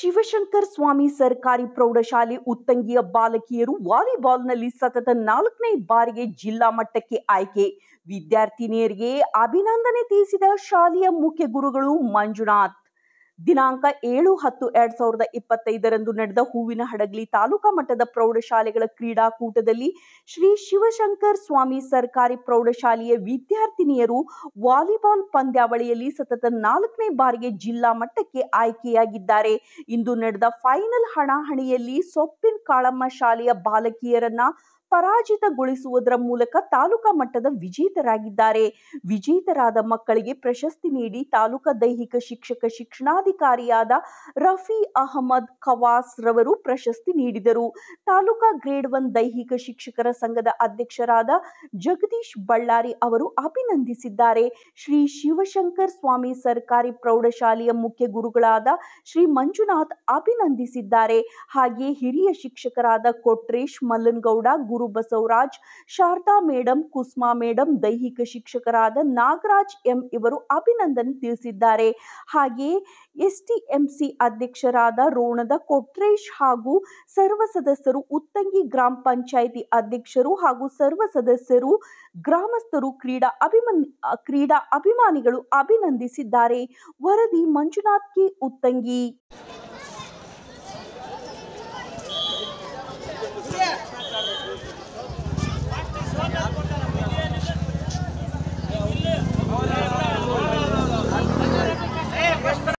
ಶಿವಶಂಕರ್ ಸ್ವಾಮಿ ಸರ್ಕಾರಿ ಪ್ರೌಢಶಾಲೆ ಉತ್ತಂಗಿಯ ಬಾಲಕಿಯರು ವಾಲಿಬಾಲ್ನಲ್ಲಿ ಸತತ 4ನೇ ಬಾರಿಗೆ ಜಿಲ್ಲಾ ಮಟ್ಟಕ್ಕೆ ಆಯ್ಕೆ. ವಿದ್ಯಾರ್ಥಿನಿಯರಿಗೆ ಅಭಿನಂದನೆ ತಿಳಿಸಿದ ಶಾಲೆಯ ಮುಖ್ಯ ಗುರುಗಳು ಮಂಜುನಾಥ್. ದಿನಾಂಕ 7-10-2025 ನಡೆದ ಹೂವಿನಹಡಗಲಿ ತಾಲೂಕಾ ಮಟ್ಟದ ಪ್ರೌಢಶಾಲೆಗಳ ಕ್ರೀಡಾಕೂಟದಲ್ಲಿ ಶ್ರೀ ಶಿವಶಂಕರ್ ಸ್ವಾಮಿ ಸರ್ಕಾರಿ ಪ್ರೌಢಶಾಲೆಯ ವಿದ್ಯಾರ್ಥಿನಿಯರು ವಾಲಿಬಾಲ್ ಪಂದ್ಯಾವಳಿಯಲ್ಲಿ ಸತತ 4ನೇ ಬಾರಿಗೆ ಜಿಲ್ಲಾ ಮಟ್ಟಕ್ಕೆ ಆಯ್ಕೆಯಾಗಿದ್ದಾರೆ. ಇಂದು ನಡೆದ ಫೈನಲ್ ಹಣಾಹಣಿಯಲ್ಲಿ ಸೊಪ್ಪಿನ ಕಾಳಮ್ಮ ಶಾಲೆಯ ಬಾಲಕಿಯರನ್ನ ಪರಾಜಿತಗೊಳಿಸುವುದರ ಮೂಲಕ ತಾಲೂಕಾ ಮಟ್ಟದ ವಿಜೇತರಾಗಿದ್ದಾರೆ. ವಿಜೇತರಾದ ಮಕ್ಕಳಿಗೆ ಪ್ರಶಸ್ತಿ ನೀಡಿ ತಾಲೂಕಾ ದೈಹಿಕ ಶಿಕ್ಷಕ ಶಿಕ್ಷಣಾಧಿಕಾರಿಯಾದ ರಫಿ ಅಹಮದ್ ಖವಾಸ್ ರವರು ಪ್ರಶಸ್ತಿ ನೀಡಿದರು. ತಾಲೂಕಾ ಗ್ರೇಡ್ 1 ದೈಹಿಕ ಶಿಕ್ಷಕರ ಸಂಘದ ಅಧ್ಯಕ್ಷರಾದ ಜಗದೀಶ್ ಬಳ್ಳಾರಿ ಅವರು ಅಭಿನಂದಿಸಿದ್ದಾರೆ. ಶ್ರೀ ಶಿವಶಂಕರ್ ಸ್ವಾಮಿ ಸರ್ಕಾರಿ ಪ್ರೌಢಶಾಲೆಯ ಮುಖ್ಯ ಗುರುಗಳಾದ ಶ್ರೀ ಮಂಜುನಾಥ್ ಅಭಿನಂದಿಸಿದ್ದಾರೆ. ಹಾಗೆಯೇ ಹಿರಿಯ ಶಿಕ್ಷಕರಾದ ಕೊಟ್ರೇಶ್ ಮಲ್ಲನಗೌಡ, ಗುರು ಬಸವರಾಜ್, ಶಾರದಾ ಮೇಡಂ, ಕುಸ್ಮಾ ಮೇಡಂ, ದೈಹಿಕ ಶಿಕ್ಷಕರಾದ ನಾಗರಾಜ್ ಎಂ ಇವರು ಅಭಿನಂದನೆ ತಿಳಿಸಿದ್ದಾರೆ. ಹಾಗೆಯೇ ಎಸ್ಟಿಎಂಸಿ ಅಧ್ಯಕ್ಷರಾದ ರೋಣದ ಕೊಟ್ರೇಶ್ ಹಾಗೂ ಸರ್ವ ಸದಸ್ಯರು, ಉತ್ತಂಗಿ ಗ್ರಾಮ ಪಂಚಾಯಿತಿ ಅಧ್ಯಕ್ಷರು ಹಾಗೂ ಸರ್ವ ಸದಸ್ಯರು, ಗ್ರಾಮಸ್ಥರು, ಕ್ರೀಡಾ ಅಭಿಮಾನಿಗಳು ಅಭಿನಂದಿಸಿದ್ದಾರೆ. ವರದಿ ಮಂಜುನಾಥ್ ಕೆ, ಉತ್ತಂಗಿ.